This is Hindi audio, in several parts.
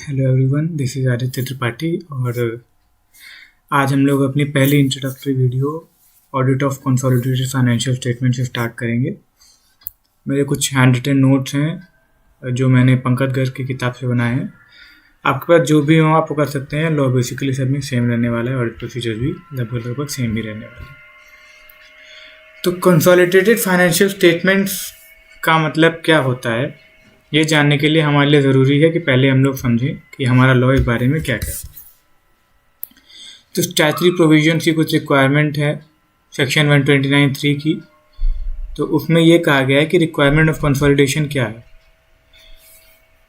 Hello everyone, this is Aditya Tripathi और आज हम लोग अपनी पहली introductory video audit of consolidated financial statement से स्टार्ट करेंगे। मेरे कुछ हैंड रिटन नोट्स हैं जो मैंने पंकज गर्ग की किताब से बनाए हैं। आपके पास जो भी हो आप वो कर सकते हैं। लॉ बेसिकली सब में सेम रहने वाला है, ऑडिट प्रोसीजर भी लगभग सेम ही रहने वाला है। तो कंसोलिडेटेड फाइनेंशियल स्टेटमेंट्स का मतलब क्या होता है, ये जानने के लिए हमारे लिए ज़रूरी है कि पहले हम लोग समझें कि हमारा लॉ इस बारे में क्या कहता है। तो स्टैट्यूटरी प्रोविजन की कुछ रिक्वायरमेंट है सेक्शन 129(3) की। तो उसमें ये कहा गया है कि रिक्वायरमेंट ऑफ कंसोलिडेशन क्या है।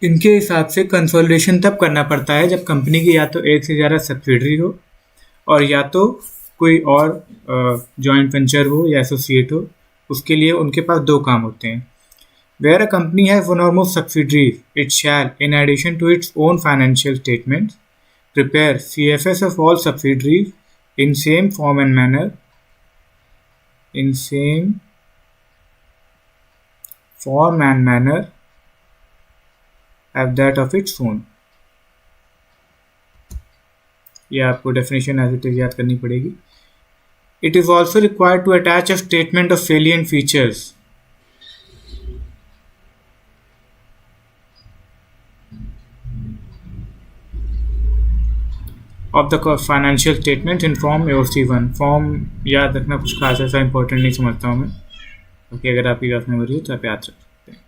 इनके हिसाब से कंसोलिडेशन तब करना पड़ता है जब कंपनी की या तो एक से ज़्यादा सब्सिडरी हो और या तो कोई और जॉइंट वेंचर हो या एसोसिएट हो। उसके लिए उनके पास दो काम होते हैं। Where a company has one or more subsidiaries, it shall, in addition to its own financial statements, prepare CFS of all subsidiaries in same form and manner, as that of its own. ये आपको डेफिनेशन एज इट इज याद करनी पड़ेगी। It is also required to attach a statement of salient features of the financial statement in form AOC1। Form याद रखना कुछ खास ऐसा इंपॉर्टेंट नहीं समझता हूँ मैं, क्योंकि अगर आपकी क्लास में हो तो आप याद रख सकते हैं।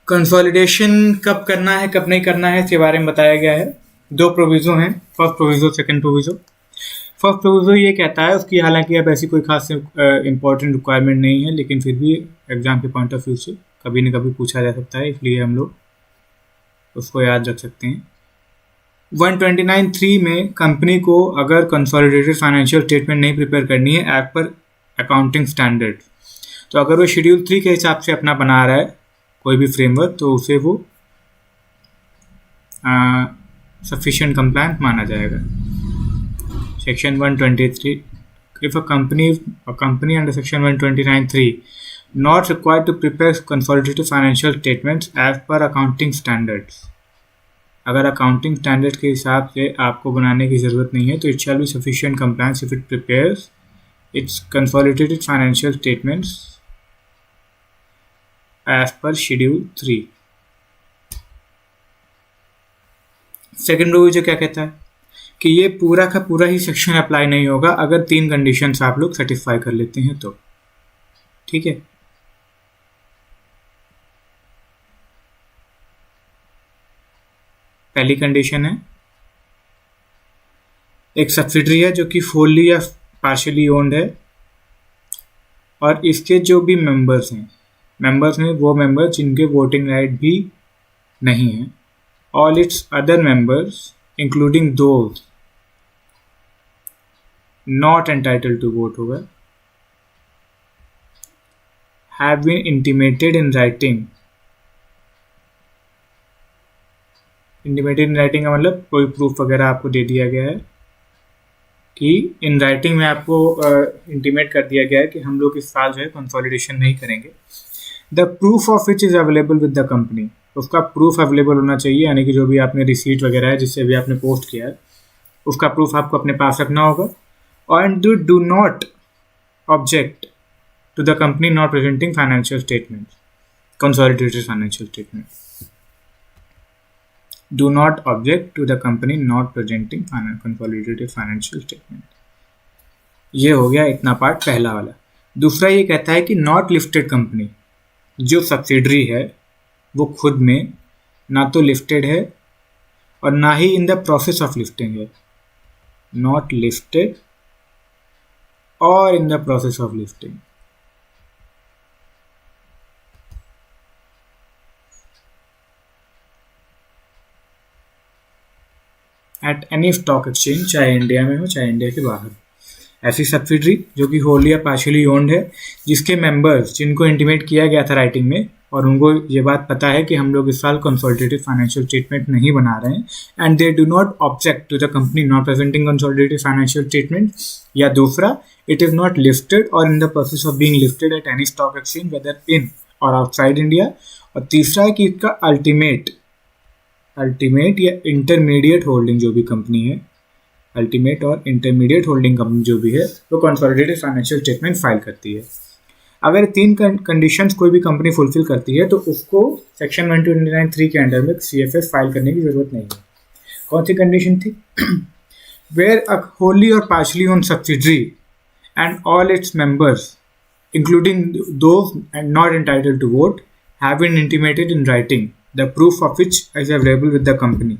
कंसोलिडेशन कब करना है कब नहीं करना है इसके बारे में बताया गया है। दो प्रोविजो हैं, first proviso second proviso. First proviso ये कहता है, उसकी हालांकि अब ऐसी कोई खास इंपॉर्टेंट रिक्वायरमेंट नहीं है, लेकिन फिर भी एग्जाम के पॉइंट ऑफ व्यू से कभी न कभी पूछा जा सकता है, इसलिए हम लोग उसको याद रख सकते हैं। 129(3) में कंपनी को अगर कंसोलिडेटेड फाइनेंशियल स्टेटमेंट नहीं प्रिपेयर करनी है एज पर अकाउंटिंग स्टैंडर्ड, तो अगर वो शेड्यूल 3 के हिसाब से अपना बना रहा है कोई भी फ्रेमवर्क, तो उसे वो सफिशिएंट कंप्लायंट माना जाएगा। Section 123, if a company under section 129(3) not required to prepare consolidated financial statements as per accounting standards, अगर अकाउंटिंग स्टैंडर्ड के हिसाब से आपको बनाने की ज़रूरत नहीं है तो it shall be sufficient compliance if it prepares its consolidated financial statements as per schedule 3। Second provision क्या कहता है कि ये पूरा का पूरा ही सेक्शन अप्लाई नहीं होगा अगर 3 कंडीशंस आप लोग सेटिस्फाई कर लेते हैं तो, ठीक है। पहली कंडीशन है, एक सब्सिडरी है जो कि फुल्ली या पार्शियली ओन्ड है और इसके जो भी मेंबर्स हैं वो मेंबर्स जिनके वोटिंग राइट भी नहीं है। All its other members including those not entitled to vote होगा, have been intimated in writing. Intimated in writing का मतलब कोई प्रूफ वगैरह आपको दे दिया गया है कि इन राइटिंग में आपको इंटीमेट कर दिया गया है कि हम लोग इस साल जो है कंसोलिडेशन नहीं करेंगे। The proof of which is available with the company, उसका प्रूफ अवेलेबल होना चाहिए, यानी कि जो भी आपने रिसीट वगैरह है जिससे भी आपने पोस्ट किया है उसका प्रूफ आपको अपने पास रखना होगा। And do not object to the company not presenting financial statement, consolidated financial statement. Do not object to the company not presenting consolidated financial statement। ये हो गया इतना पार्ट पहला वाला। दूसरा ये कहता है कि नॉट लिस्टेड कंपनी, जो सब्सिडरी है वो खुद में ना तो लिस्टेड है और ना ही in the process of listing है। नॉट लिस्टेड और in the process of listing. At any stock exchange, चाहे इंडिया में हो चाहे इंडिया के बाहर, ऐसी सब्सिडरी जो कि होली या पार्शियली ओन्ड है, जिसके मेंबर्स जिनको इंटीमेट किया गया था राइटिंग में और उनको ये बात पता है कि हम लोग इस साल कंसोलिडेटेड फाइनेंशियल स्टेटमेंट नहीं बना रहे हैं, and they do not object to the company not presenting consolidated financial statement. या दूसरा, इट इज़ नॉट लिस्टेड और in the process of being listed at any stock exchange whether in और आउटसाइड इंडिया। और तीसरा है कि इसका अल्टीमेट अल्टीमेट या इंटरमीडिएट होल्डिंग जो भी कंपनी है, अल्टीमेट और इंटरमीडिएट होल्डिंग कंपनी जो भी है, वो कंसोलिडेटेड फाइनेंशियल स्टेटमेंट फाइल करती है। अगर 3 कंडीशंस कोई भी कंपनी फुलफिल करती है तो उसको सेक्शन 129(3) के अंडर में CFS फाइल करने की जरूरत नहीं है। कौन सी कंडीशन थी? वेयर अ होली और partially own subsidiary and all its members including those not entitled to vote have been intimated in writing, the proof of which is available with the company,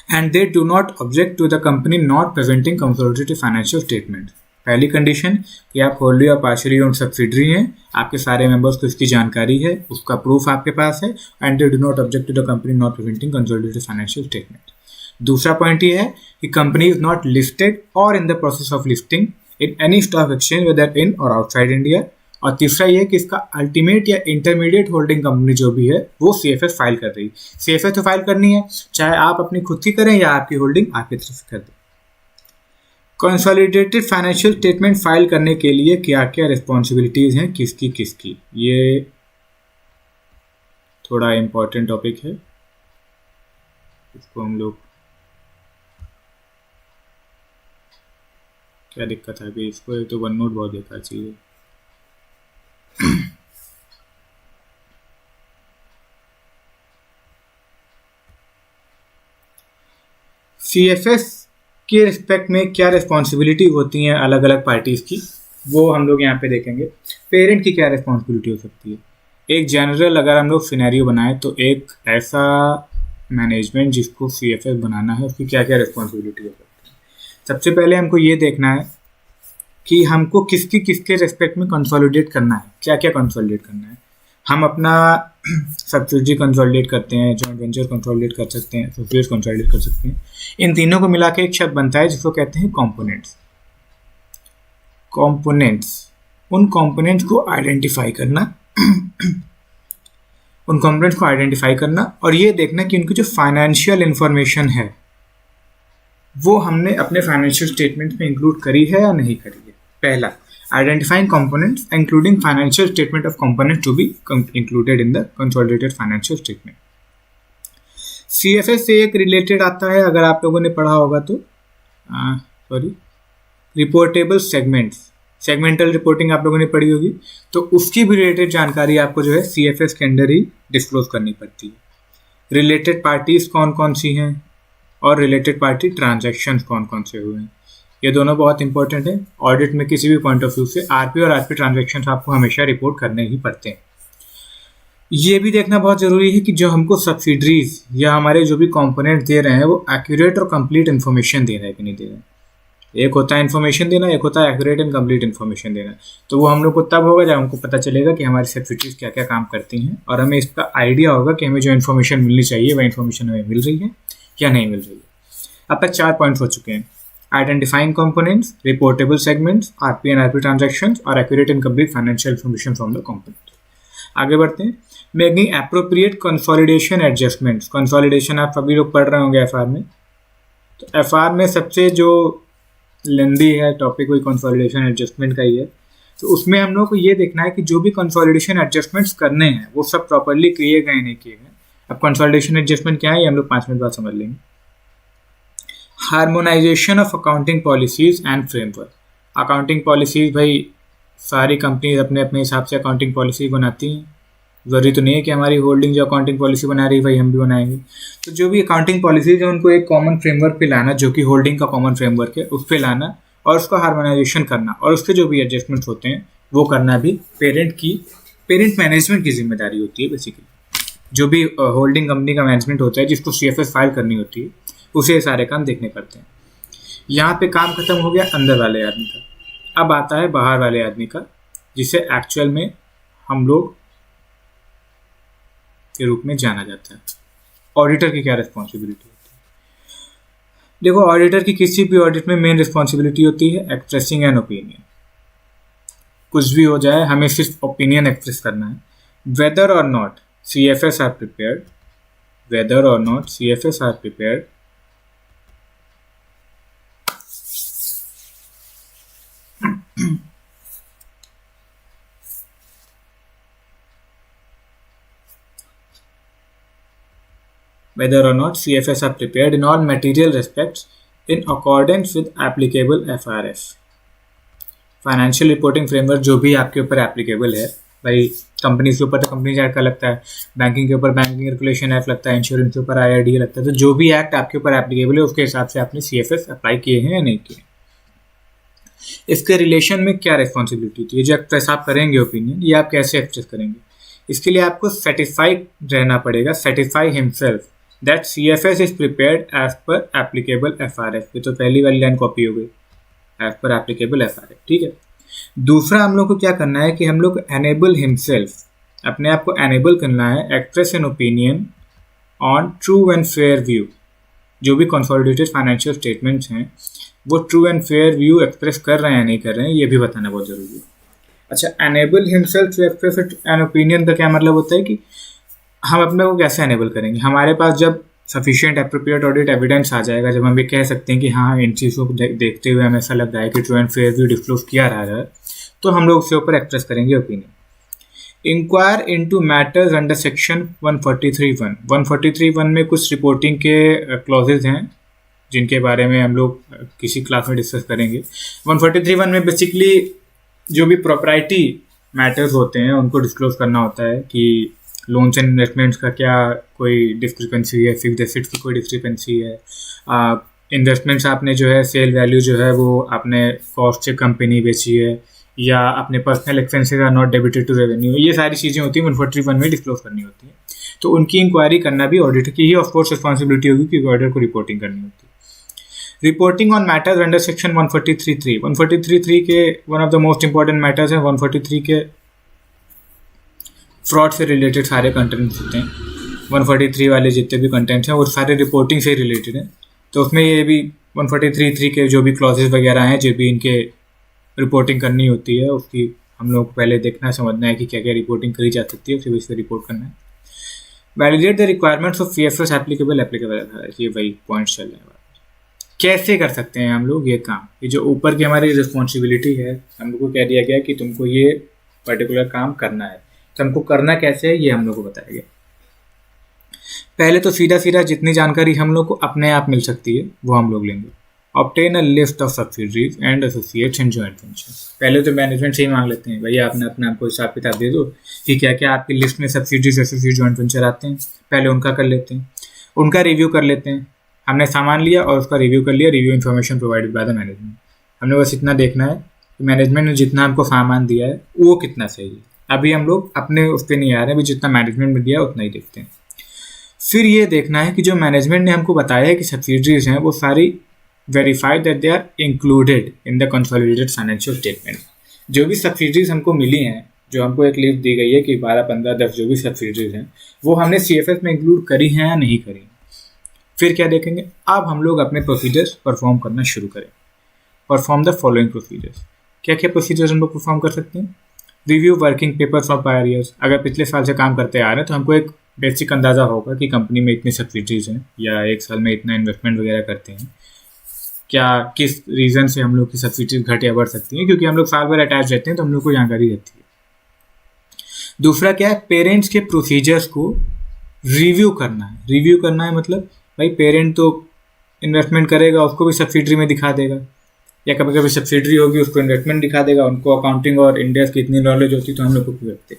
and they do not object to the company not presenting consolidated financial statement. पहली कंडीशन कि आप होली और पार्शली ओन्ड सब्सिडरी हैं, आपके सारे मेंबर्स को इसकी जानकारी है, उसका प्रूफ आपके पास है, and they do not object to the company not presenting consolidated financial statement. दूसरा पॉइंट ये है कि कंपनी इज नॉट लिस्टेड और in the process of listing in any stock exchange whether in और आउटसाइड इंडिया। और तीसरा ये कि इसका अल्टीमेट या इंटरमीडिएट होल्डिंग कंपनी जो भी है वो CFS फाइल कर रही है। CFS तो फाइल करनी है, चाहे आप अपनी खुद की करें या आपकी होल्डिंग आपकी तरफ से कर दें। कंसोलिडेटेड फाइनेंशियल स्टेटमेंट फाइल करने के लिए क्या क्या रिस्पॉन्सिबिलिटीज हैं, किसकी किसकी, ये थोड़ा इम्पोर्टेंट टॉपिक है, इसको हम लोग क्या दिक्कत है अभी इसको, एक तो वन नोट बहुत बेकार चीज़ है। CFS के रिस्पेक्ट में क्या रिस्पॉन्सिबिलिटी होती हैं अलग अलग पार्टीज़ की, वो हम लोग यहाँ पे देखेंगे। पेरेंट की क्या रिस्पॉन्सिबिलिटी हो सकती है। एक जनरल अगर हम लोग सिनेरियो बनाए तो एक ऐसा मैनेजमेंट जिसको CFS बनाना है उसकी क्या क्या रिस्पॉन्सिबिलिटी हो सकती है। सबसे पहले हमको ये देखना है कि हमको किसके रेस्पेक्ट में कंसोलिडेट करना है, क्या क्या कंसोलिडेट करना है। हम अपना सब्सिडी कंसोलिडेट करते हैं, जॉइंट वेंचर कंसोलिडेट कर सकते हैं, एसोसिएट्स कंसोलिडेट कर सकते हैं। इन तीनों को मिला के एक शब्द बनता है जिसको कहते हैं कंपोनेंट्स। उन कंपोनेंट्स को आइडेंटिफाई करना और ये देखना कि उनकी जो फाइनेंशियल इंफॉर्मेशन है वो हमने अपने फाइनेंशियल स्टेटमेंट में इंक्लूड करी है या नहीं करी है। पहला, identifying components including financial statement of components to be included in the consolidated financial statement. CFS से एक रिलेटेड आता है, अगर आप लोगों ने पढ़ा होगा तो रिपोर्टेबल सेगमेंटल रिपोर्टिंग आप लोगों ने पढ़ी होगी, तो उसकी भी रिलेटेड जानकारी आपको जो है CFS के अंदर ही डिस्क्लोज करनी पड़ती है। रिलेटेड पार्टीज कौन कौन सी हैं और रिलेटेड पार्टी ट्रांजैक्शंस कौन कौन से हुए हैं, ये दोनों बहुत इंपॉर्टेंट है। ऑडिट में किसी भी पॉइंट ऑफ व्यू से RP और RP ट्रांजैक्शंस आपको हमेशा रिपोर्ट करने ही पड़ते हैं। ये भी देखना बहुत ज़रूरी है कि जो हमको सब्सिडरीज या हमारे जो भी कंपोनेंट दे रहे हैं वो एक्यूरेट और कंप्लीट इन्फॉर्मेशन दे रहे हैं कि नहीं दे रहे हैं। एक होता है इन्फॉर्मेशन देना, एक होता है एक्यूरेट एंड कंप्लीट इन्फॉर्मेशन देना। तो वो हम लोग को तब होगा जब हमको पता चलेगा कि हमारी सब्सिडरीज क्या क्या काम करती हैं और हमें इसका आइडिया होगा कि हमें जो इन्फॉर्मेशन मिलनी चाहिए वह इन्फॉर्मेशन हमें मिल रही है या नहीं मिल रही है। अब तक 4 पॉइंट्स हो चुके हैं: identifying components, reportable segments, RP and RP transactions और accurate and complete financial information from the component। आगे बढ़ते हैं। making appropriate consolidation adjustments। consolidation आप सभी लोग पढ़ रहे होंगे FR में, तो FR में सबसे जो लेंदी है टॉपिक वही कंसोलिडेशन एडजस्टमेंट का ही है। तो उसमें हम लोग को ये देखना है कि जो भी कंसोलिडेशन एडजस्टमेंट्स करने हैं वो सब प्रॉपरली किए गए नहीं किए गए। अब कंसोलिडेशन एडजस्टमेंट क्या है ये हम लोग 5 मिनट बाद समझ लेंगे। Harmonisation of accounting policies and framework. Accounting policies भाई सारी कंपनीज अपने अपने हिसाब से अकाउंटिंग पॉलिसी बनाती हैं, ज़रूरी तो नहीं है कि हमारी होल्डिंग जो अकाउंटिंग पॉलिसी बना रही है भाई हम भी बनाएंगे। तो जो भी अकाउंटिंग पॉलिसीज है उनको एक कॉमन फ्रेमवर्क पे लाना, जो कि होल्डिंग का कॉमन फ्रेमवर्क है, उस पर लाना और उसका हार्मोनाइजेशन करना और उसके जो भी एडजस्टमेंट्स होते हैं वो करना भी पेरेंट मैनेजमेंट की जिम्मेदारी होती है। बेसिकली जो भी होल्डिंग कंपनी का मैनेजमेंट होता है जिसको CFS फाइल करनी होती है उसे सारे काम देखने पड़ते हैं। यहाँ पे काम खत्म हो गया अंदर वाले आदमी का, अब आता है बाहर वाले आदमी का, जिसे एक्चुअल में हम लोग के रूप में जाना जाता है। ऑडिटर की क्या रिस्पॉन्सिबिलिटी होती है? देखो, ऑडिटर की किसी भी ऑडिट में मेन रिस्पॉन्सिबिलिटी होती है एक्सप्रेसिंग एन ओपिनियन। कुछ भी हो जाए हमें सिर्फ ओपिनियन एक्सप्रेस करना है। वेदर और not CFS are prepared whether or not CFS are prepared in all material respects in accordance with applicable FRF. Financial reporting framework जो भी आपके ऊपर एप्लीकेबल है, भाई कंपनीज के ऊपर तो कंपनीज एक्ट का लगता है, बैंकिंग के ऊपर बैंकिंग रेगुलेशन एक्ट लगता है, इंश्योरेंस के ऊपर IRDA लगता है, तो जो भी एक्ट आपके ऊपर एप्लीकेबल है उसके हिसाब से आपने CFS अप्लाई किए हैं या नहीं किए। इसके रिलेशन में क्या रिस्पॉन्सिबिलिटी थी, ये जो एक्सप्रेस आप करेंगे ओपिनियन, ये आप कैसे एक्सप्रेस करेंगे? इसके लिए आपको सेटिस्फाइड रहना पड़ेगा, satisfy himself that CFS is prepared as per applicable FRF। ये तो पहली वाली लाइन कॉपी हो गई, एज पर एप्लीकेबल FRF, ठीक है। दूसरा हम लोग को क्या करना है कि हम लोग एनेबल हिमसेल्फ, अपने आप को एनेबल करना है, express an opinion on true and fair view. जो भी कंसोलिडेटेड फाइनेंशियल स्टेटमेंट्स हैं वो true and fair view express कर रहे हैं या नहीं कर रहे हैं, ये भी बताना बहुत जरूरी है। अच्छा, enable himself to express an opinion का क्या मतलब होता है कि हम अपने को कैसे एनेबल करेंगे? हमारे पास जब सफिशिएंट एप्रोप्रिएट ऑडिट एविडेंस आ जाएगा, जब हम ये कह सकते हैं कि हाँ इन चीज़ों को देखते हुए हमें ऐसा लग रहा है कि true and fair view disclose किया रहा है, तो हम लोग उसके ऊपर एक्सप्रेस करेंगे opinion. Inquire into matters under section 143(1). 143(1) में कुछ रिपोर्टिंग के क्लॉजेज हैं जिनके बारे में हम लोग किसी क्लास में डिस्कस करेंगे। 143(1) में बेसिकली जो भी प्रॉपर्टी मैटर्स होते हैं उनको डिस्क्लोज करना होता है कि लोन्स एंड इन्वेस्टमेंट्स का क्या कोई डिस्क्रिपेंसी है, फिक्स्ड एसेट्स की कोई डिस्क्रिपेंसी है, इन्वेस्टमेंट्स आपने जो है सेल वैल्यू जो है वो आपने कॉस्ट से कंपनी बेची है, या अपने personal expenses are not debited to revenue, ये सारी चीज़ें होती हैं 141 में डिस्क्लोज करनी होती है। तो उनकी इंक्वायरी करना भी ऑडिटर की ही ऑफकोर्स रिस्पॉन्सिबिलिटी होगी क्योंकि ऑडिटर को रिपोर्टिंग करनी होती है। Reporting on matters under section 143(3). 143(3) के one of the most important matters है 143 के फ्रॉड से रिलेटेड सारे कंटेंट्स होते हैं। 143 वाले जितने भी कंटेंट्स हैं वो सारे रिपोर्टिंग से रिलेटेड हैं, तो उसमें ये भी 143(3) के जो भी क्लॉजेज वगैरह हैं जो भी इनके रिपोर्टिंग करनी होती है उसकी हम लोग को पहले देखना है, समझना है कि क्या क्या रिपोर्टिंग करी जा सकती है, उसके बेस पे रिपोर्ट करना है। Validate the requirements of CFS applicable, ये वही पॉइंट्स चल रहे हैं। कैसे कर सकते हैं हम लोग ये काम? ये जो ऊपर की हमारी रिस्पॉन्सिबिलिटी है, हम लोग को कह दिया गया कि तुमको ये पर्टिकुलर काम करना है, तो हमको करना कैसे है ये हम लोग को बताया गया। पहले तो सीधा सीधा जितनी जानकारी हम लोग को अपने आप मिल सकती है वो हम लोग लेंगे। Obtain a list of subsidiaries and associates and joint venture. पहले तो मैनेजमेंट से ही मांग लेते हैं, भैया आपने अपने आपको हिसाब किताब दे दो कि क्या क्या आपकी लिस्ट में सब्सिडरीज एसोसिएट जॉइंट वेंचर आते हैं, पहले उनका कर लेते हैं, उनका रिव्यू कर लेते हैं। हमने सामान लिया और उसका रिव्यू कर लिया, review information provided by the management. हमने बस इतना देखना है कि मैनेजमेंट ने जितना हमको सामान दिया है वो कितना सही है। अभी हम लोग अपने उस पर नहीं आ रहे हैं, अभी जितना मैनेजमेंट में दिया है उतना ही देखते हैं। फिर ये देखना है कि जो मैनेजमेंट ने हमको बताया है कि सब्सिडरीज हैं वो सारी verified that they are included in the consolidated financial statement. जो भी सब्सिडरीज हमको मिली हैं, जो हमको एक लिस्ट दी गई है कि 12, 15, 10 जो भी सब्सिडरीज हैं वो हमने CFS में इंक्लूड करी हैं या नहीं करी। फिर क्या देखेंगे, अब हम लोग अपने प्रोसीजर्स परफॉर्म करना शुरू करें। Perform the following procedures. क्या क्या प्रोसीजर्स हम लोग परफॉर्म कर सकते हैं? Review working papers of prior years. अगर पिछले साल से काम करते आ रहे हैं तो हमको एक बेसिक अंदाज़ा होगा कि कंपनी में इतनी सब्सिडीज हैं या एक साल में इतना इन्वेस्टमेंट वगैरह करते हैं, क्या किस रीज़न से हम लोग की सब्सिडीज घट या बढ़ सकती हैं, क्योंकि हम लोग साल भर अटैच रहते हैं तो हम लोग को जानकारी रहती है। दूसरा क्या है, पेरेंट्स के प्रोसीजर्स को रिव्यू करना है। रिव्यू करना है मतलब भाई पेरेंट तो इन्वेस्टमेंट करेगा उसको भी सब्सिडरी में दिखा देगा, या कभी कभी सब्सिडरी होगी उसको इन्वेस्टमेंट दिखा देगा। उनको अकाउंटिंग और इंडिया की इतनी नॉलेज होती तो हम लोग को क्यों रखते।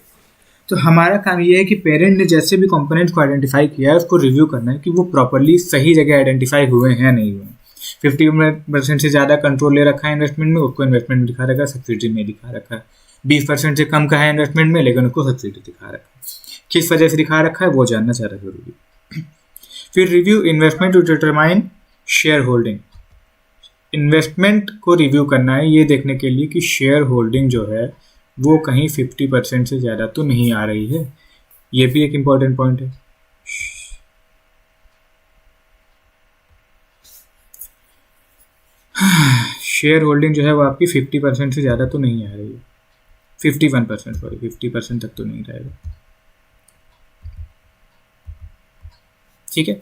तो हमारा काम ये है कि पेरेंट ने जैसे भी कंपोनेंट्स को आइडेंटिफाई किया है उसको रिव्यू करना है कि वो प्रॉपरली सही जगह आइडेंटिफाई हुए हैं नहीं हुए। 50% से ज़्यादा कंट्रोल ले रखा है इन्वेस्टमेंट में, उसको इन्वेस्टमेंट दिखा रखा है, सब्सिडी में दिखा रखा है। 20% से कम का है इन्वेस्टमेंट में लेकिन उसको सब्सिडी दिखा रखा है। किस वजह से दिखा रखा है वो जानना ज़्यादा जरूरी है। फिर review investment to determine share holding. Investment को रिव्यू करना है ये देखने के लिए कि शेयर होल्डिंग जो है वो कहीं 50% से ज़्यादा तो नहीं आ रही है। ये भी एक इम्पॉर्टेंट पॉइंट है। शेयर होल्डिंग जो है वो आपकी 50% से ज़्यादा तो नहीं आ रही है, 51%, सॉरी 50% तक तो नहीं रहेगा। ठीक है।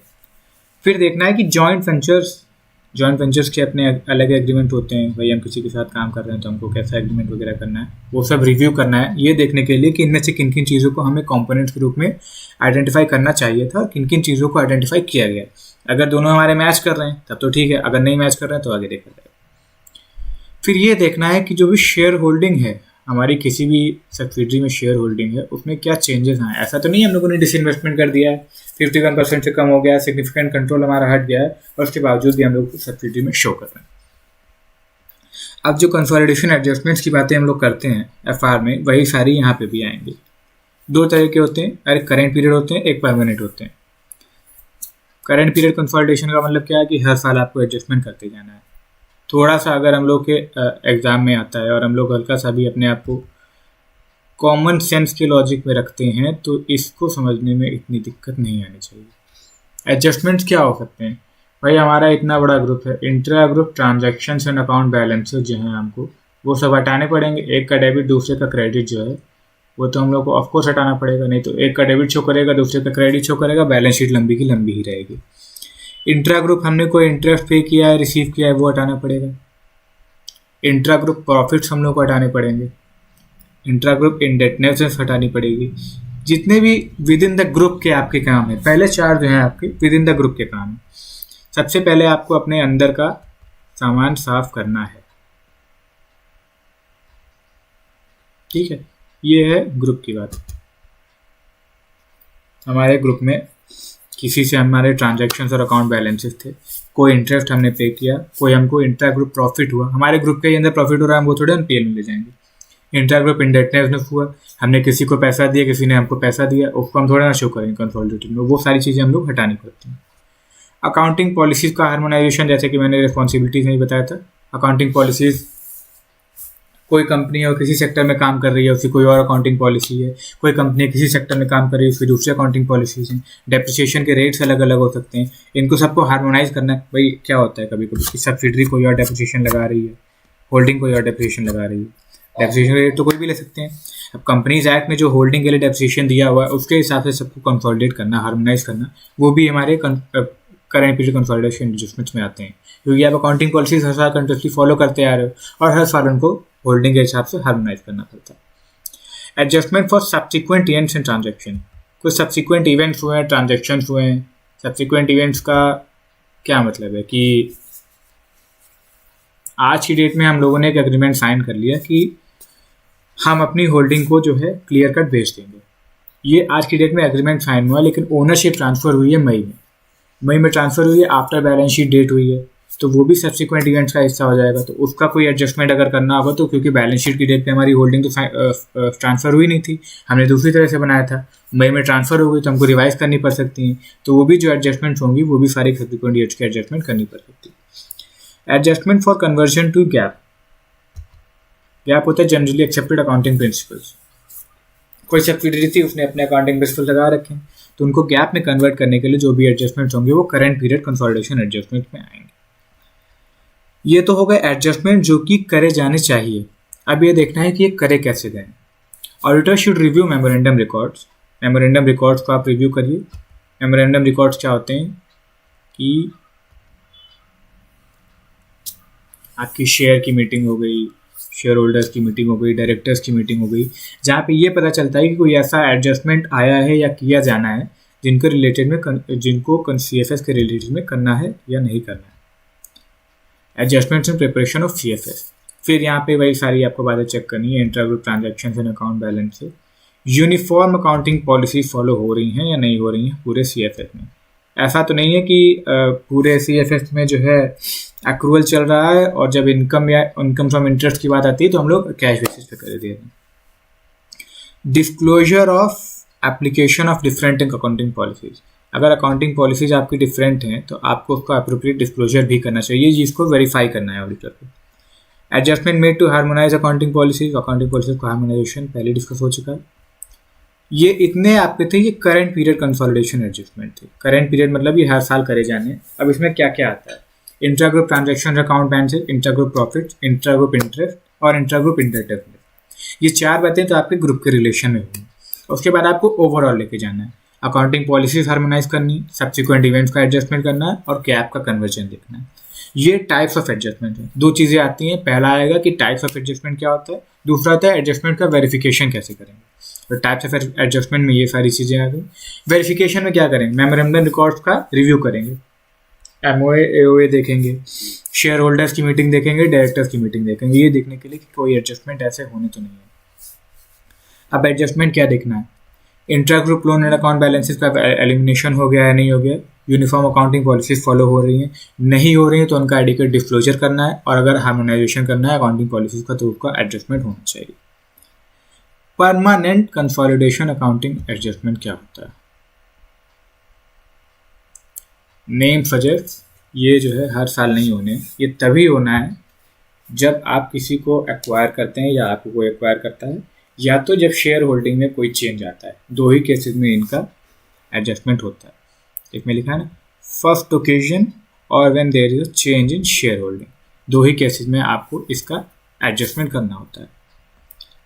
फिर देखना है कि जॉइंट वेंचर्स जॉइंट वेंचर्स के अपने अलग एग्रीमेंट होते हैं, भाई हम किसी के साथ काम कर रहे हैं तो हमको कैसा एग्रीमेंट वगैरह करना है, वो सब रिव्यू करना है, ये देखने के लिए कि इनमें से किन किन चीज़ों को हमें कंपोनेंट्स के रूप में आइडेंटिफाई करना चाहिए था और किन किन चीज़ों को आइडेंटिफाई किया गया। अगर दोनों हमारे मैच कर रहे हैं तब तो ठीक है, अगर नहीं मैच कर रहे हैं तो आगे देखा जाएगा। फिर ये देखना है कि जो भी शेयर होल्डिंग है, हमारी किसी भी सब्सिडरी में शेयर होल्डिंग है, उसमें क्या चेंजेस आए। ऐसा तो नहीं हम लोगों ने डिसइन्वेस्टमेंट कर दिया है, 51% से कम हो गया, सिग्निफिकेंट कंट्रोल हमारा हट गया है और उसके बावजूद भी हम लोग सब्सिडरी में शो कर रहे हैं। अब जो कंसोलिडेशन एडजस्टमेंट्स की बातें हम लोग करते हैं एफआर में, वही सारी यहाँ पे भी आएंगी। दो तरह के होते हैं, एक करेंट पीरियड होते हैं, एक परमानेंट होते हैं। करेंट पीरियड कंसोलिडेशन का मतलब क्या है कि हर साल आपको एडजस्टमेंट करते जाना है। थोड़ा सा अगर हम लोग के एग्ज़ाम में आता है और हम लोग हल्का सा भी अपने आप को कॉमन सेंस के लॉजिक में रखते हैं तो इसको समझने में इतनी दिक्कत नहीं आनी चाहिए। एडजस्टमेंट्स क्या हो सकते हैं भाई, हमारा इतना बड़ा ग्रुप है, intra group transactions and account balances जो हैं हमको वो सब हटाने पड़ेंगे। एक का डेबिट दूसरे का क्रेडिट जो है वो तो हम लोग को ऑफकोर्स हटाना पड़ेगा, नहीं तो एक का डेबिट शो करेगा दूसरे का क्रेडिट शो करेगा, बैलेंस शीट लंबी की लंबी ही रहेगी। इंट्रा ग्रुप हमने कोई इंटरेस्ट पे किया है, रिसीव किया है, वो हटाना पड़ेगा। इंट्रा ग्रुप प्रॉफिट्स हम लोग को हटाने पड़ेंगे। इंट्रा ग्रुप इंडेटनेस हटानी पड़ेगी। जितने भी विद इन द ग्रुप के आपके काम है, पहले चार जो हैं आपके विद इन द ग्रुप के काम है। सबसे पहले आपको अपने अंदर का सामान साफ करना है, ठीक है। ये है ग्रुप की बात। हमारे ग्रुप में किसी से हमारे ट्रांजैक्शंस और अकाउंट बैलेंसेस थे, कोई इंटरेस्ट हमने पे किया, कोई हमको इंट्रा ग्रुप प्रॉफिट हुआ, हमारे ग्रुप के अंदर प्रॉफिट हो रहा है, हम वो थोड़े हम पीएल में ले जाएंगे। इंट्रा ग्रुप इंडेटनेस हुआ, हमने किसी को पैसा दिया, किसी ने हमको पैसा दिया, उसको हम थोड़ा ना शो करेंगे कंसोलिडेटेड में, वो सारी चीज़ें हम लोग हटानी पड़ती हैं। अकाउंटिंग पॉलिसीज़ का हार्मोनाइजेशन, जैसे कि मैंने रिस्पॉन्सिबिलिटीज नहीं बताया था। अकाउंटिंग पॉलिसीज़, कोई कंपनी है किसी सेक्टर में काम कर रही है उसकी कोई और अकाउंटिंग पॉलिसी है, कोई कंपनी किसी सेक्टर में काम कर रही है उसकी दूसरी अकाउंटिंग पॉलिसीज हैं। डेप्रिसिएशन के रेट्स अलग अलग हो सकते हैं, इनको सबको हार्मोनाइज करना है। भाई क्या होता है कभी कभी सब्सिडरी कोई और डेप्रिसिएशन लगा रही है, होल्डिंग कोई और डेप्रिसिएशन लगा रही है, डेप्रिसिएशन रेट तो कोई भी ले सकते हैं। अब कंपनीज एक्ट में जो होल्डिंग के लिए डेप्रिसिएशन दिया हुआ है उसके हिसाब से सबको कंसोलिडेट करना, हार्मोनाइज करना, वो भी हमारे करेंट पीरियड कंसोलिडेशन एडजस्टमेंट्स में आते हैं, क्योंकि आप अकाउंटिंग पॉलिसीज हर साल कंटिन्यूसली फॉलो करते आ रहे हो और हर साल उनको होल्डिंग के हिसाब से हार्मोनाइज करना पड़ता है। Adjustment for subsequent events and transaction, कुछ सब्सिक्वेंट इवेंट्स हुए हैं, ट्रांजैक्शंस हुए हैं। सब्सिक्वेंट इवेंट्स का क्या मतलब है कि आज की डेट में हम लोगों ने एक एग्रीमेंट साइन कर लिया कि हम अपनी होल्डिंग को जो है क्लियर कट बेच देंगे। ये आज की डेट में एग्रीमेंट साइन हुआ, लेकिन ओनरशिप ट्रांसफर हुई है मई में ट्रांसफर हुई है, आफ्टर बैलेंस शीट डेट हुई है, तो वो भी सब्सिक्वेंट इवेंट्स का हिस्सा हो जाएगा। तो उसका कोई एडजस्टमेंट अगर करना होगा तो, क्योंकि बैलेंस शीट की डेट पे हमारी होल्डिंग तो ट्रांसफर हुई नहीं थी, हमने दूसरी तरह से बनाया था, मई में ट्रांसफर हो गई तो हमको रिवाइज करनी पड़ सकती हैं। तो वो भी जो एडजस्टमेंट्स होंगी वो भी सारी सब्सिक्वेंट ईयर्स की एडजस्टमेंट करनी पड़ सकती है। Adjustment for conversion to GAAP, GAAP होता है जनरली एक्सेप्टेड अकाउंटिंग प्रिंसिपल्स। कोई सब्सिडरी थी उसने अपने अकाउंटिंग प्रिंसिपल लगा रखे हैं, तो उनको गैप में कन्वर्ट करने के लिए जो भी एडजस्टमेंट्स होंगे वो करंट पीरियड कंसोलिडेशन एडजस्टमेंट में आएंगे। ये तो हो गए एडजस्टमेंट जो कि करे जाने चाहिए। अब ये देखना है कि ये करे कैसे गए। Auditor should review memorandum records, memorandum records को आप रिव्यू करिए। मेमोरेंडम रिकॉर्ड्स क्या होते हैं कि आपकी शेयर की मीटिंग हो गई, शेयर होल्डर्स की मीटिंग हो गई, डायरेक्टर्स की मीटिंग हो गई, जहाँ पे ये पता चलता है कि कोई ऐसा एडजस्टमेंट आया है या किया जाना है जिनको रिलेटेड में जिनको CFS के रिलेटेड में करना है या नहीं करना है। Adjustments in preparation of CFS, फिर यहाँ पे वही सारी आपको बातें चेक करनी है, intra group transactions and account balance से यूनिफॉर्म अकाउंटिंग पॉलिसी फॉलो हो रही हैं या नहीं हो रही हैं पूरे CFS में। ऐसा तो नहीं है कि पूरे CFS में जो है एक्रूअल चल रहा है और जब इनकम या इनकम फ्रॉम इंटरेस्ट की बात आती है तो हम लोग कैश बेसिस पे कर दिए। Disclosure of application of different accounting policies, अगर अकाउंटिंग पॉलिसीज आपकी डिफरेंट हैं तो आपको उसका अप्रोप्रिएट डिस्क्लोजर भी करना चाहिए, जिसको वेरीफाई करना है ऑडिटर को। Adjustment made to harmonize accounting policies, accounting policies का हार्मोनाइजेशन पहले डिस्कस हो चुका है। ये इतने आपके थे, ये करंट पीरियड कंसोलिडेशन एडजस्टमेंट थे। करंट पीरियड मतलब ये हर साल करे जाने। अब इसमें क्या क्या आता है, intra group transaction account balances, intra group profit, intra group interest और इंट्रा ग्रुप इंटरटेनमेंट। ये चार बातें तो आपके ग्रुप के रिलेशन में होंगी। उसके बाद आपको ओवरऑल लेके जाना है, अकाउंटिंग पॉलिसीज हार्मोनाइज करनी, सब्सिक्वेंट इवेंट्स का एडजस्टमेंट करना है और गैप का कन्वर्जन देखना है। ये टाइप्स ऑफ एडजस्टमेंट है। दो चीज़ें आती हैं, पहला आएगा कि टाइप्स ऑफ एडजस्टमेंट क्या होता है, दूसरा होता है एडजस्टमेंट का वेरिफिकेशन कैसे करेंगे। तो टाइप्स ऑफ एडजस्टमेंट में ये सारी चीज़ें आ गई। वेरिफिकेशन में क्या करेंगे, मेमोरेंडम रिकॉर्ड्स का रिव्यू करेंगे, एमओए एओए देखेंगे, शेयर होल्डर्स की मीटिंग देखेंगे, डायरेक्टर्स की मीटिंग देखेंगे, ये देखने के लिए कि कोई एडजस्टमेंट ऐसे होने तो नहीं है। अब एडजस्टमेंट क्या देखना है, intra group loan and account balances का एलिमिनेशन हो गया है नहीं हो गया, यूनिफॉर्म अकाउंटिंग पॉलिसीज फॉलो हो रही हैं नहीं हो रही हैं, तो उनका एडिक्वेट डिस्क्लोजर करना है, और अगर हार्मोनाइजेशन करना है अकाउंटिंग पॉलिसीज का तो उसका एडजस्टमेंट होना चाहिए। परमानेंट कंसोलिडेशन अकाउंटिंग एडजस्टमेंट क्या होता है, नेम सजेस्ट, ये जो है हर साल नहीं होने, ये तभी होना है जब आप किसी को एक्वायर करते हैं या आपको कोई एक्वायर करता है, या तो जब शेयर होल्डिंग में कोई चेंज आता है, दो ही केसेस में इनका एडजस्टमेंट होता है। एक में लिखा है ना, फर्स्ट ओकेजन और when there is a change in share holding, दो ही केसेस में आपको इसका एडजस्टमेंट करना होता है।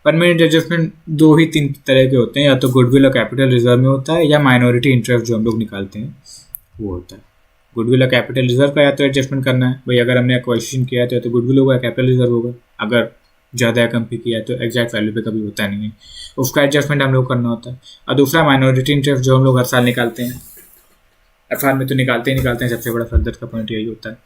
परमानेंट एडजस्टमेंट दो ही तीन तरह के होते हैं, या तो गुडविल और कैपिटल रिजर्व में होता है, या माइनॉरिटी इंटरेस्ट जो हम लोग निकालते हैं वो होता है। गुडविल और कैपिटल रिजर्व का या तो एडजस्टमेंट करना है भाई, अगर हमने एक्वाजिशन किया है तो या तो गुडविल होगा, कैपिटल रिजर्व होगा, अगर ज़्यादा कंपनी किया है तो एग्जैक्ट वैल्यू पे कभी होता नहीं है, उसका एडजस्टमेंट हम लोग करना होता है। और दूसरा माइनॉरिटी इंटरेस्ट जो हम लोग हर साल निकालते हैं, एफआर में तो निकालते ही निकालते हैं, सबसे बड़ा फर्दर का पॉइंट यही होता है।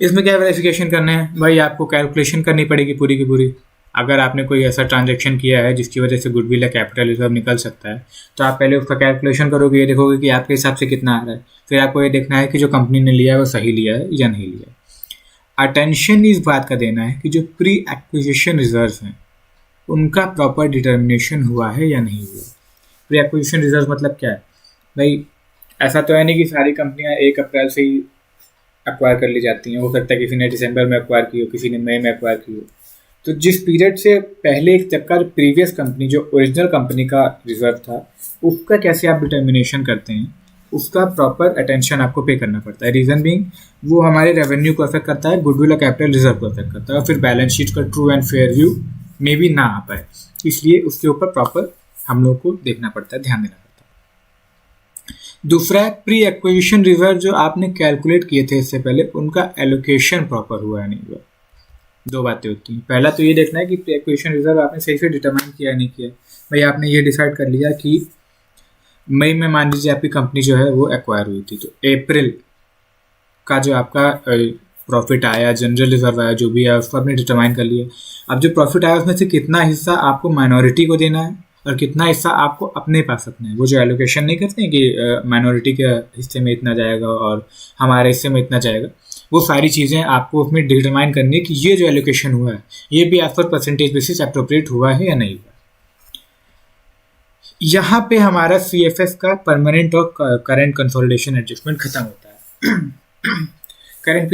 इसमें क्या वेरिफिकेशन करना है भाई, आपको कैलकुलेशन करनी पड़ेगी पूरी की पूरी। अगर आपने कोई ऐसा ट्रांजैक्शन किया है जिसकी वजह से गुडविल या कैपिटल रिजर्व निकल सकता है, तो आप पहले उसका कैलकुलेशन करोगे, ये देखोगे कि आपके हिसाब से कितना आ रहा है, फिर आपको ये देखना है कि जो कंपनी ने लिया है वो सही लिया है या नहीं लिया है। अटेंशन इस बात का देना है कि जो प्री एक्विजिशन रिजर्व हैं उनका प्रॉपर डिटर्मिनेशन हुआ है या नहीं हुआ। प्री एक्विजिशन रिजर्व मतलब क्या है भाई, ऐसा तो है नहीं कि सारी कंपनियां 1 अप्रैल से ही एक्वायर कर ली जाती हैं, हो सकता है किसी ने दिसंबर में एक्वायर की हो, किसी ने मई में एक्वायर की हो। तो जिस पीरियड से पहले एक तक का प्रीवियस कंपनी जो ओरिजिनल कंपनी का रिजर्व था उसका कैसे आप डिटर्मिनेशन करते हैं, उसका प्रॉपर अटेंशन आपको पे करना पड़ता है। रीज़न बीइंग वो हमारे रेवेन्यू को अफेक्ट करता है, गुडविल और कैपिटल रिजर्व को अफेक्ट करता है, और फिर बैलेंस शीट का ट्रू एंड फेयर व्यू में भी ना आ पाए, इसलिए उसके ऊपर प्रॉपर हम लोग को देखना पड़ता है, ध्यान देना पड़ता है। दूसरा है प्री एक्विजिशन रिजर्व, जो आपने कैलकुलेट किए थे इससे पहले, उनका एलोकेशन प्रॉपर हुआ है नहीं हुआ। दो बातें होती हैं, पहला तो ये देखना है कि प्री एक्विजिशन रिजर्व आपने सही से डिटरमाइन किया नहीं किया। भाई आपने ये डिसाइड कर लिया कि मई में मान लीजिए आपकी कंपनी जो है वो एक्वायर हुई थी, तो अप्रैल का जो आपका प्रॉफिट आया, जनरल रिजर्व आया, जो भी है उसको आपने डिटरमाइन कर लिया। अब जो प्रॉफिट आया उसमें से कितना हिस्सा आपको माइनॉरिटी को देना है और कितना हिस्सा आपको अपने पास रखना है। वो जो एलोकेशन नहीं करते हैं कि माइनॉरिटी के हिस्से में इतना जाएगा और हमारे हिस्से में इतना जाएगा, वो सारी चीज़ें आपको उसमें डिटरमाइन करनी है कि ये जो एलोकेशन हुआ है ये भी as per percentage basis appropriate हुआ है या नहीं हुआ। यहाँ पे हमारा CFS का परमानेंट और करंट कंसोलिडेशन एडजस्टमेंट खत्म होता है। करंट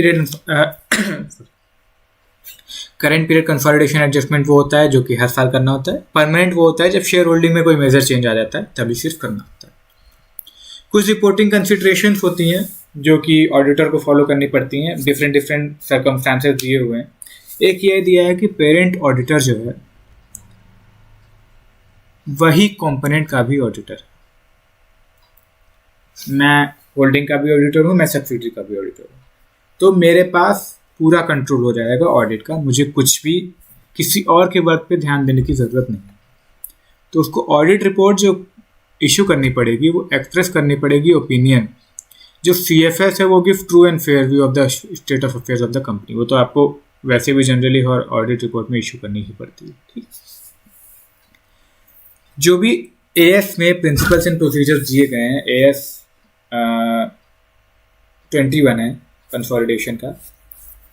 पीरियड कंसोलिडेशन एडजस्टमेंट वो होता है जो कि हर साल करना होता है। परमानेंट वो होता है जब शेयर होल्डिंग में कोई मेजर चेंज आ जाता है, तभी सिर्फ करना होता है। कुछ रिपोर्टिंग कंसिडरेशंस होती हैं जो कि ऑडिटर को फॉलो करनी पड़ती हैं, डिफरेंट सर्कमस्टांसेस दिए हुए हैं। एक ये दिया है कि पेरेंट ऑडिटर जो है वही कंपोनेंट का भी ऑडिटर है। मैं होल्डिंग का भी ऑडिटर हूँ, मैं सब्सिडरी का भी ऑडिटर हूँ, तो मेरे पास पूरा कंट्रोल हो जाएगा ऑडिट का, मुझे कुछ भी किसी और के वर्क पे ध्यान देने की ज़रूरत नहीं। तो उसको ऑडिट रिपोर्ट जो इशू करनी पड़ेगी वो एक्सप्रेस करनी पड़ेगी ओपिनियन। जो CFS है वो give true and fair view of the state of affairs of the company, वो तो आपको वैसे भी जनरली और ऑडिट रिपोर्ट में इशू करनी ही पड़ती है। ठीक, जो भी AS में प्रिंसिपल्स एंड प्रोसीजर्स दिए गए हैं, AS 21 है कंसोलिडेशन का,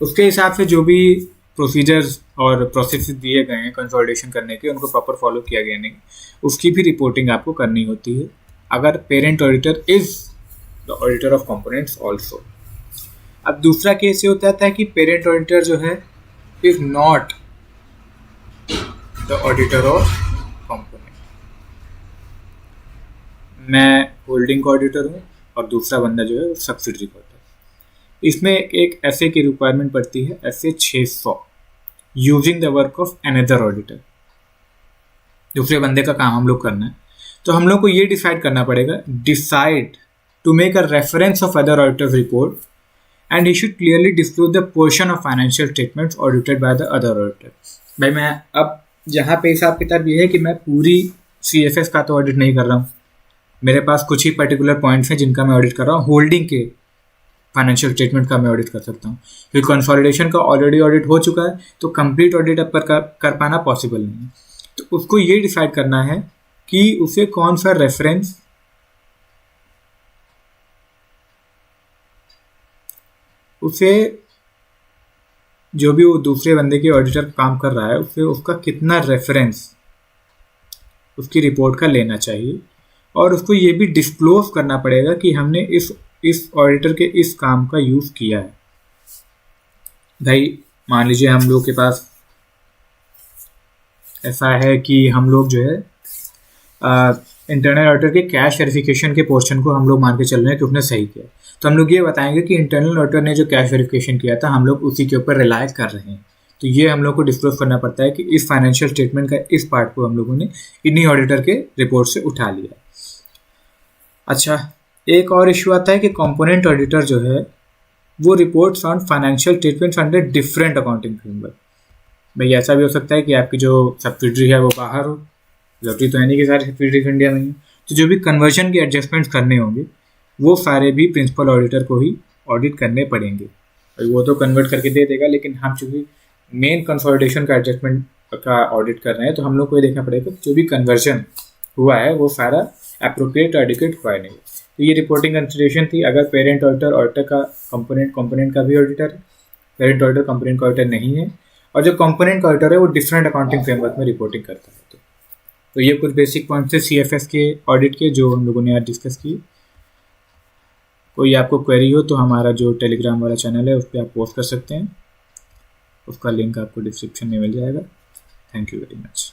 उसके हिसाब से जो भी प्रोसीजर्स और प्रोसेस दिए गए हैं कंसोलिडेशन करने के, उनको प्रॉपर फॉलो किया गया नहीं, उसकी भी रिपोर्टिंग आपको करनी होती है अगर parent auditor is the auditor of components also. अब दूसरा केस ये होता है कि पेरेंट ऑडिटर जो है is not the auditor of component. मैं होल्डिंग का ऑडिटर हूँ और दूसरा बंदा जो है वो सब्सिडरी का ऑडिटर। इसमें एक ऐसे की रिक्वायरमेंट पड़ती है, ऐसे 600 using the work of another auditor. दूसरे बंदे का काम हम लोग करना है, तो हम लोग को ये डिसाइड करना पड़ेगा, decide to make a reference of other auditors report and he should clearly disclose the portion of financial statements audited by the other auditor. भाई मैं अब जहाँ पे हिसाब किताब ये है कि मैं पूरी CFS का तो ऑडिट नहीं कर रहा हूँ, मेरे पास कुछ ही पर्टिकुलर पॉइंट्स हैं जिनका मैं ऑडिट कर रहा हूँ। होल्डिंग के फाइनेंशियल स्टेटमेंट का मैं ऑडिट कर सकता हूँ, क्योंकि कंसोलिडेशन का ऑलरेडी ऑडिट हो चुका है, तो कंप्लीट ऑडिट अब कर पाना पॉसिबल नहीं है। तो उसको ये डिसाइड करना है कि उसे कौन सा रेफरेंस उसे जो भी वो दूसरे बंदे के ऑडिटर काम कर रहा है उसे उसका कितना रेफरेंस उसकी रिपोर्ट का लेना चाहिए, और उसको ये भी डिस्क्लोज करना पड़ेगा कि हमने इस ऑडिटर के इस काम का यूज़ किया है। भाई मान लीजिए हम लोग के पास ऐसा है कि हम लोग जो है इंटरनल ऑडिटर के कैश वेरिफिकेशन के पोर्शन को हम लोग मान के चल रहे हैं कि उसने सही किया, तो हम लोग ये बताएंगे कि इंटरनल ऑडिटर ने जो कैश वेरिफिकेशन किया था हम लोग उसी के ऊपर रिलाय कर रहे हैं। तो ये हम लोग को डिस्क्लोज करना पड़ता है कि इस फाइनेंशियल स्टेटमेंट का इस पार्ट को हम लोगों ने इन्हीं ऑडिटर के रिपोर्ट से उठा लिया। अच्छा, एक और इशू आता है कि कंपोनेंट ऑडिटर जो है वो reports on financial statements under different accounting framework. भाई ऐसा भी हो सकता है कि आपकी जो सब्सिडरी है वो बाहर हो, जरूरी तो है नहीं कि सारी सब्सिडरीज इंडिया में ही, तो जो भी कन्वर्जन के एडजस्टमेंट्स करने होंगे वो सारे भी प्रिंसिपल ऑडिटर को ही ऑडिट करने पड़ेंगे। वो तो कन्वर्ट करके दे देगा, लेकिन हम चूँकि मेन कंसोलिडेशन का एडजस्टमेंट का ऑडिट कर रहे हैं तो हम लोग को ये देखना पड़ेगा कि जो भी कन्वर्जन हुआ है वो सारा एप्रोप्रिएट एडिक्वेट हुआ है नहीं। तो ये रिपोर्टिंग कंसिडरेशन थी। अगर पेरेंट ऑडिटर का कंपोनेंट का भी ऑडिटर है, पेरेंट ऑडिटर कंपोनेंट का ऑडिटर नहीं है, और जो कंपोनेंट का ऑडिटर है वो डिफरेंट अकाउंटिंग फ्रेमवर्क में रिपोर्टिंग करता है। तो ये कुछ बेसिक पॉइंट्स थे CFS के ऑडिट के जो हम लोगों ने आज डिस्कस किए। कोई आपको क्वेरी हो तो हमारा जो टेलीग्राम वाला चैनल है उस पर आप पोस्ट कर सकते हैं, उसका लिंक आपको डिस्क्रिप्शन में मिल जाएगा। Thank you very much.